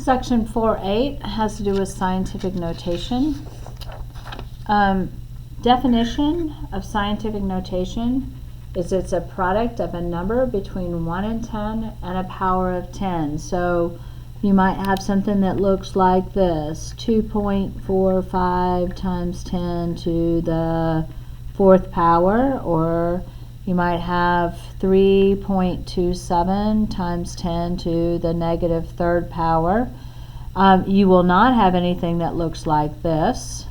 Section 4.8 has to do with scientific notation. Definition of scientific notation is it's a product of a number between 1 and 10 and a power of 10. So you might have something that looks like this: 2.45 times 10 to the 4th power, or you might have 3.27 times 10 to the negative 3rd power. You will not have anything that looks like this.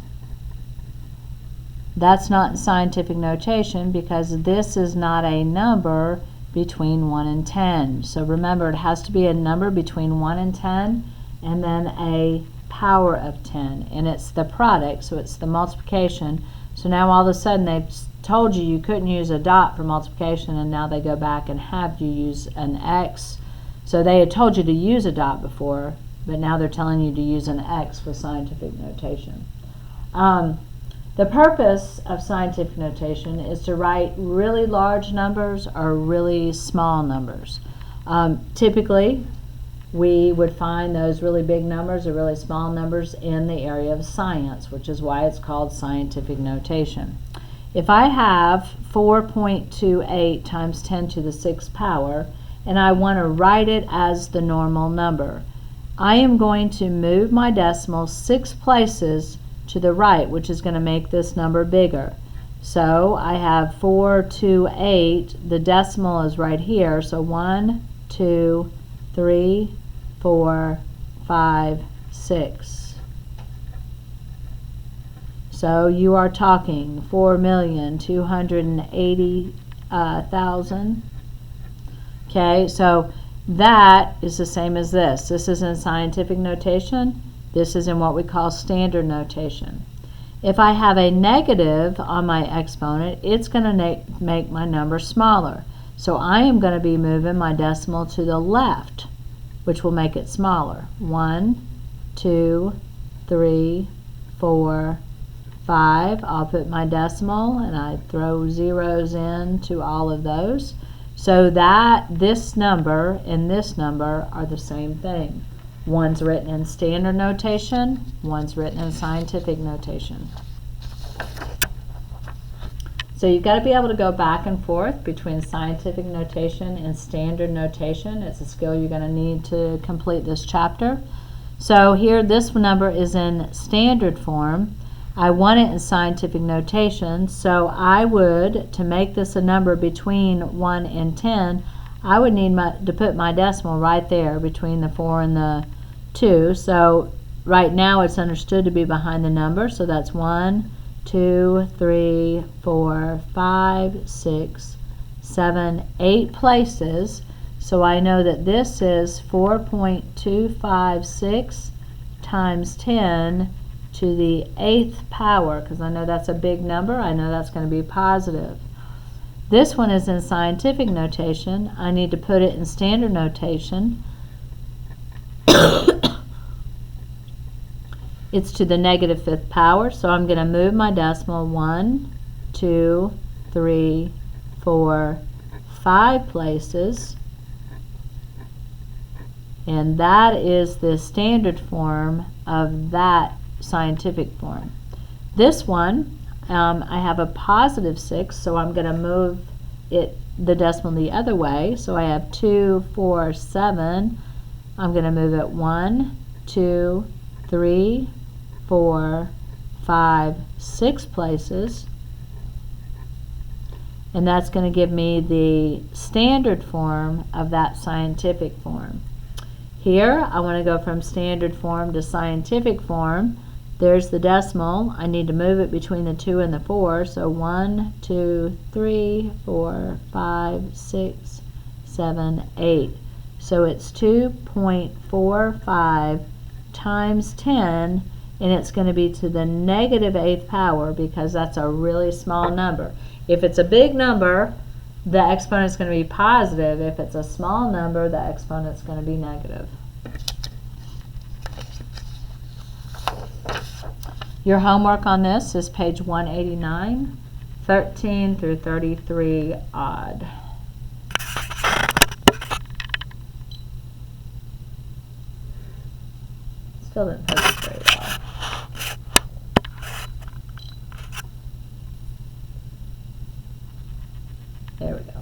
That's not scientific notation because this is not a number between 1 and 10. So remember, it has to be a number between 1 and 10 and then a power of 10. And it's the product, so it's the multiplication. So now all of a sudden they've told you couldn't use a dot for multiplication, and now they go back and have you use an X. So they had told you to use a dot before, but now they're telling you to use an X with scientific notation. The purpose of scientific notation is to write really large numbers or really small numbers. Typically, we would find those really big numbers or really small numbers in the area of science, which is why it's called scientific notation. If I have 4.28 times 10 to the 6th power, and I want to write it as the normal number, I am going to move my decimal 6 places to the right, which is going to make this number bigger. So I have 428, the decimal is right here, so 1, 2, 3, 4, 5, 6. So you are talking 4,280,000. Okay, so that is the same as this. This is in scientific notation. This is in what we call standard notation. If I have a negative on my exponent, it's going to make my number smaller. So I am going to be moving my decimal to the left, which will make it smaller. 1, 2, 3, 4, 5. I'll put my decimal and I throw zeros in to all of those, so that this number and this number are the same thing. One's written in standard notation, one's written in scientific notation. So you've got to be able to go back and forth between scientific notation and standard notation. It's a skill you're going to need to complete this chapter. So here, this number is in standard form. I want it in scientific notation, so I would, to make this a number between 1 and 10, I would need to put my decimal right there between the 4 and the 2. So right now it's understood to be behind the number, so that's 1, 2, 3, 4, 5, 6, 7, 8 places. So I know that this is 4.256 times 10 to the 8th power, because I know that's a big number. I know that's going to be positive. This one is in scientific notation. I need to put it in standard notation. It's to the negative 5th power, so I'm going to move my decimal 1, 2, 3, 4, 5 places. And that is the standard form of that scientific form. This one, I have a positive 6, so I'm going to move the decimal the other way. So I have 2, 4, 7. I'm going to move it 1, 2, 3, 4, 5, 6 places. And that's going to give me the standard form of that scientific form. Here, I want to go from standard form to scientific form. There's the decimal. I need to move it between the 2 and the 4. So 1, 2, 3, 4, 5, 6, 7, 8. So it's 2.45 times 10, and it's going to be to the negative 8th power because that's a really small number. If it's a big number, the exponent's going to be positive. If it's a small number, the exponent's going to be negative. Your homework on this is page 189, 13 through 33 odd. Still didn't focus very well. There we go.